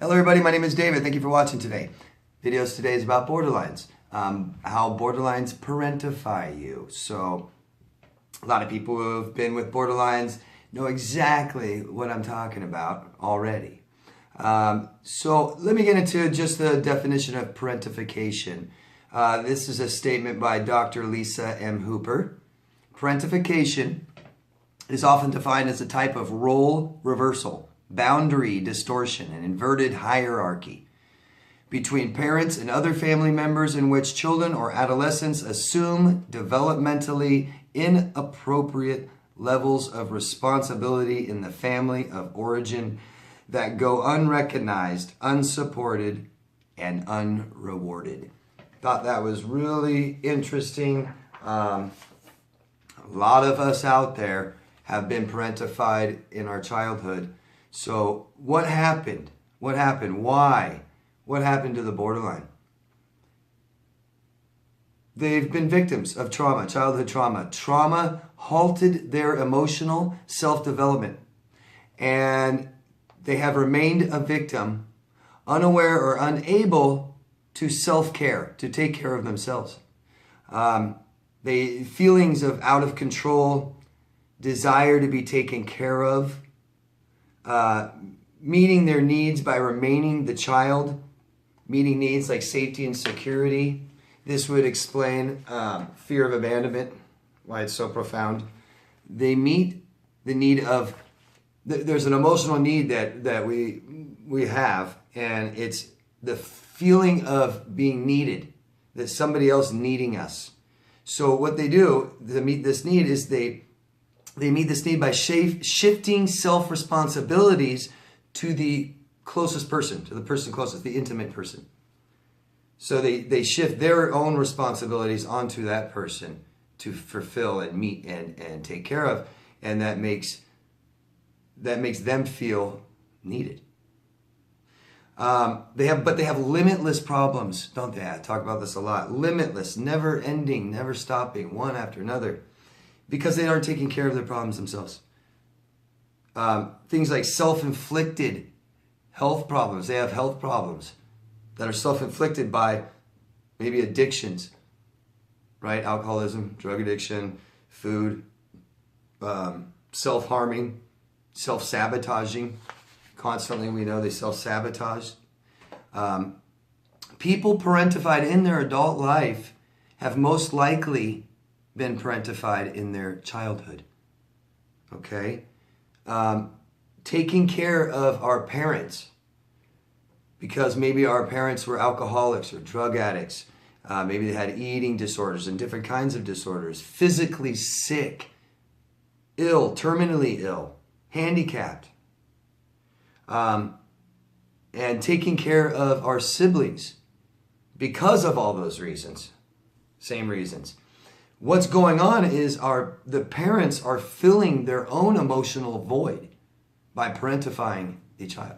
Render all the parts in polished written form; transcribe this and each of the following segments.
Hello everybody, my name is David. Thank you for watching today. Videos today is about borderlines, how borderlines parentify you. So a lot of people who have been with borderlines know exactly what I'm talking about already. So let me get into just the definition of parentification. This is a statement by Dr. Lisa M. Hooper. Parentification is often defined as a type of role reversal, boundary distortion, and inverted hierarchy between parents and other family members in which children or adolescents assume developmentally inappropriate levels of responsibility in the family of origin that go unrecognized, unsupported, and unrewarded. Thought that was really interesting. A lot of us out there have been parentified in our childhood. So what happened? What happened? Why? What happened to the borderline? They've been victims of trauma, childhood trauma. Trauma halted their emotional self-development. And they have remained a victim, unaware or unable to self-care, to take care of themselves. Feelings of out of control, desire to be taken care of, meeting their needs by remaining the child, meeting needs like safety and security. This would explain fear of abandonment, why it's so profound. They meet the need of, there's an emotional need that we have, and it's the feeling of being needed, that somebody else needing us. So what they do to meet this need is they meet this need by shifting self-responsibilities to the closest person, to the person closest, the intimate person. So they shift their own responsibilities onto that person to fulfill and meet and take care of, and that makes them feel needed. They have limitless problems, don't they? I talk about this a lot. Limitless, never ending, never stopping, one after another, because they aren't taking care of their problems themselves. Things like self-inflicted health problems. They have health problems that are self-inflicted by maybe addictions, right? Alcoholism, drug addiction, food, self-harming, self-sabotaging. Constantly, we know they self-sabotage. People parentified in their adult life have most likely been parentified in their childhood. Okay? Taking care of our parents, because maybe our parents were alcoholics or drug addicts. Maybe they had eating disorders and different kinds of disorders. Physically sick, ill, terminally ill, handicapped. And taking care of our siblings because of all those reasons. Same reasons. What's going on is the parents are filling their own emotional void by parentifying a child.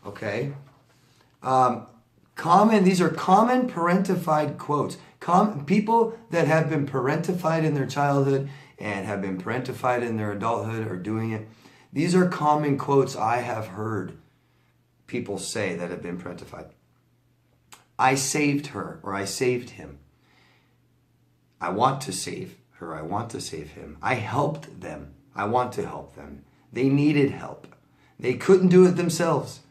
Okay? These are common parentified quotes. People that have been parentified in their childhood and have been parentified in their adulthood are doing it. These are common quotes I have heard people say that have been parentified. I saved her, or I saved him. I want to save her. I want to save him. I helped them. I want to help them. They needed help. They couldn't do it themselves.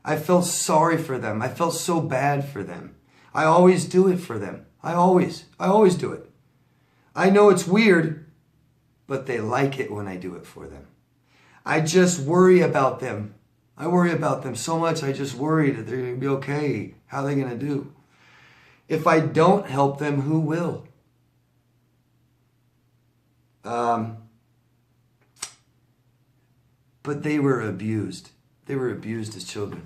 I felt sorry for them. I felt so bad for them. I always do it for them. I always do it. I know it's weird, but they like it when I do it for them. I just worry about them. I worry about them so much. I just worry that they're going to be okay. How are they going to do? If I don't help them, who will? But they were abused. They were abused as children.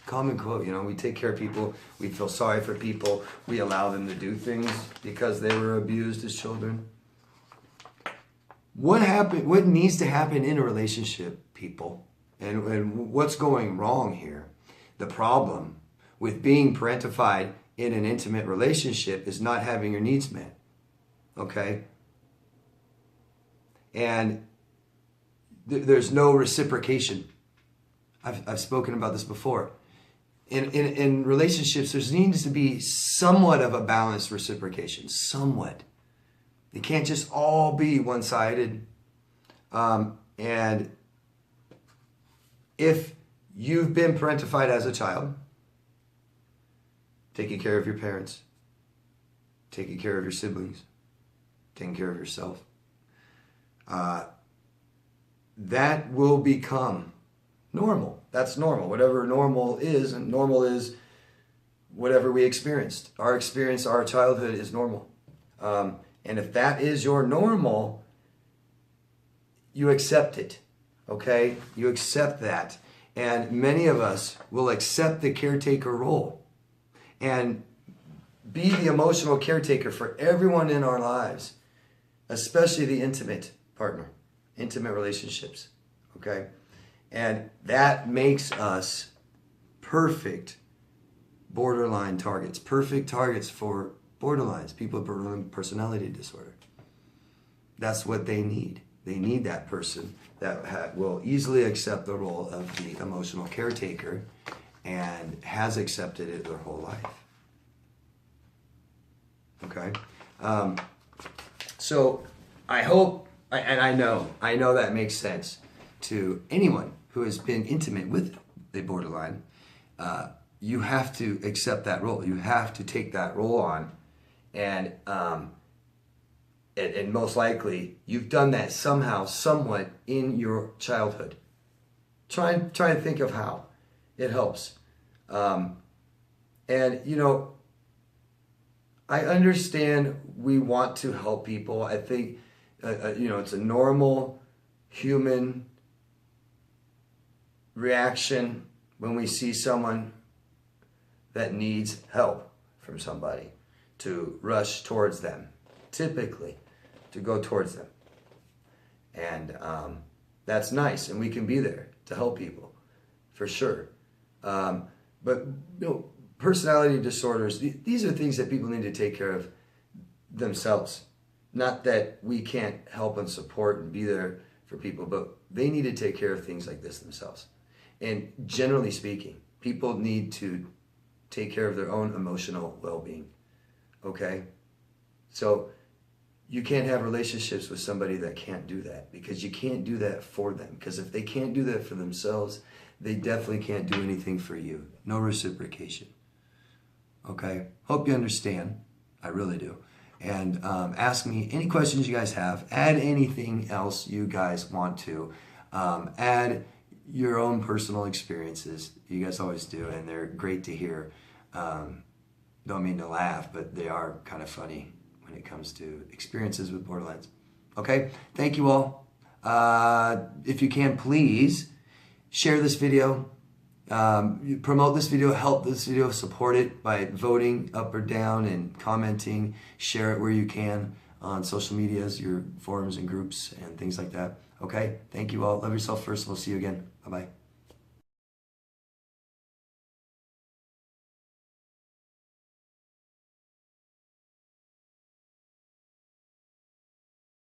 Common quote, we take care of people. We feel sorry for people. We allow them to do things because they were abused as children. What needs to happen in a relationship, people? And what's going wrong here? The problem with being parentified in an intimate relationship is not having your needs met. Okay? And there's no reciprocation. I've spoken about this before. in relationships, there needs to be somewhat of a balanced reciprocation. Somewhat. It can't just all be one-sided. And if you've been parentified as a child, taking care of your parents, taking care of your siblings, taking care of yourself, that will become normal. That's normal. Whatever normal is, and normal is whatever we experienced. Our experience, our childhood is normal. And if that is your normal, you accept it, okay? You accept that. And many of us will accept the caretaker role and be the emotional caretaker for everyone in our lives, especially the intimate partner, intimate relationships, okay? And that makes us perfect borderline targets, perfect targets for borderlines, people with borderline personality disorder. That's what they need. They need that person that will easily accept the role of the emotional caretaker and has accepted it their whole life. Okay? So I hope, and I know that makes sense to anyone who has been intimate with a borderline. You have to accept that role. You have to take that role on. And most likely you've done that somehow, somewhat in your childhood. Try and think of how it helps. And you know, I understand we want to help people. I think you know, it's a normal human reaction when we see someone that needs help from somebody to rush towards them, typically to go towards them. And that's nice, and we can be there to help people, for sure. But you know, personality disorders, these are things that people need to take care of themselves. Not that we can't help and support and be there for people, but they need to take care of things like this themselves. And generally speaking, people need to take care of their own emotional well-being. Okay? So you can't have relationships with somebody that can't do that, because you can't do that for them. Because if they can't do that for themselves, they definitely can't do anything for you. No reciprocation. Okay? Hope you understand. I really do. And ask me any questions you guys have. Add anything else you guys want to. Add your own personal experiences. You guys always do, and they're great to hear. Don't mean to laugh, but they are kind of funny when it comes to experiences with borderlines. Okay? Thank you all. If you can, please share this video. Promote this video, help this video, support it by voting up or down and commenting. Share it where you can on social medias, your forums and groups and things like that. Okay? Thank you all. Love yourself first. We'll see you again. Bye-bye.